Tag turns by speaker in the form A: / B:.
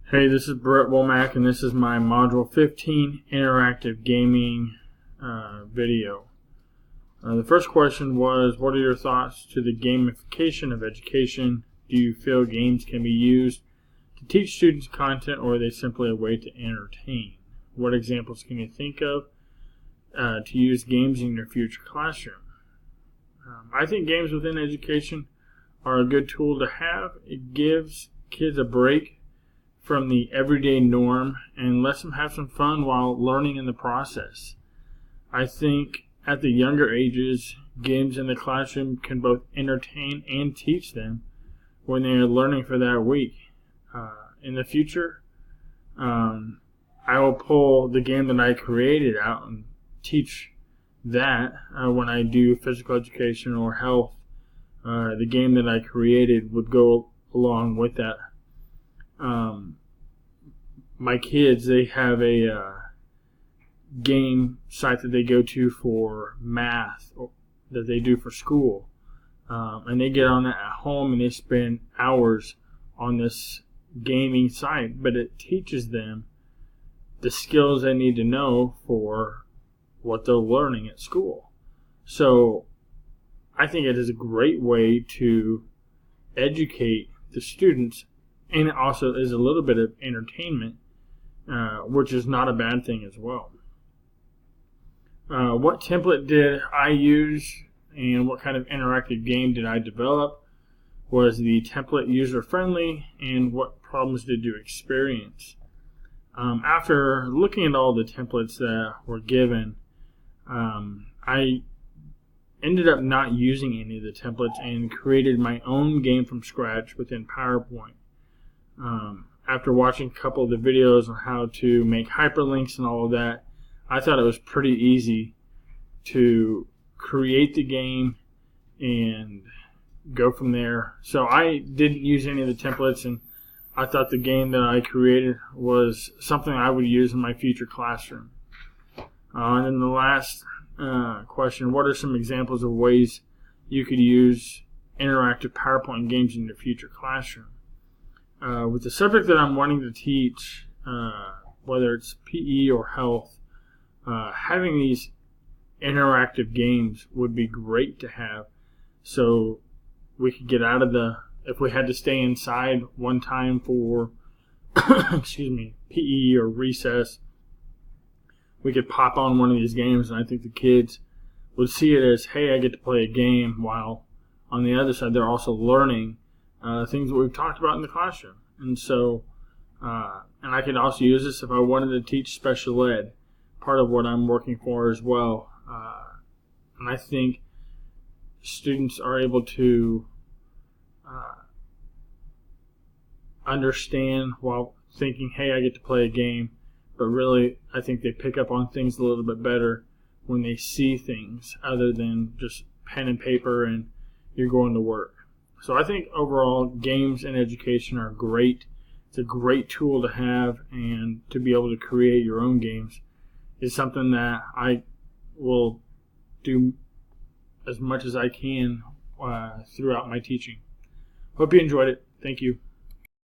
A: Hey, this is Brett Womack, and this is my Module 15 Interactive Gaming video. The first question was, what are your thoughts to the gamification of education? Do you feel games can be used to teach students content, or are they simply a way to entertain? What examples can you think of to use games in your future classroom? I think games within education are a good tool to have. It gives kids a break from the everyday norm and lets them have some fun while learning in the process. I think at the younger ages, games in the classroom can both entertain and teach them when they are learning for that week. In the future, I will pull the game that I created out and teach that when I do physical education or health. The game that I created would go along with that. My kids, they have a game site that they go to for math that they do for school, and they get on it at home and they spend hours on this gaming site, but it teaches them the skills they need to know for what they're learning at school. So I think it is a great way to educate the students, and it also is a little bit of entertainment, which is not a bad thing as well. What template did I use and what kind of interactive game did I develop? Was the template user-friendly, and what problems did you experience? After looking at all the templates that were given, I ended up not using any of the templates and created my own game from scratch within PowerPoint. After watching a couple of the videos on how to make hyperlinks and all of that, I thought it was pretty easy to create the game and go from there. So I didn't use any of the templates, and I thought the game that I created was something I would use in my future classroom. And then the last question, what are some examples of ways you could use interactive PowerPoint games in your future classroom? With the subject that I'm wanting to teach, whether it's PE or health, having these interactive games would be great to have, so we could get out of if we had to stay inside one time for PE or recess, we could pop on one of these games, and I think the kids would see it as, hey, I get to play a game, while on the other side they're also learning things that we've talked about in the classroom. And so, and I could also use this if I wanted to teach special ed, part of what I'm working for as well. And I think students are able to understand while thinking, hey, I get to play a game, but really I think they pick up on things a little bit better when they see things other than just pen and paper and you're going to work. So I think overall games in education are great. It's a great tool to have, and to be able to create your own games is something that I will do as much as I can throughout my teaching. Hope you enjoyed it. Thank you.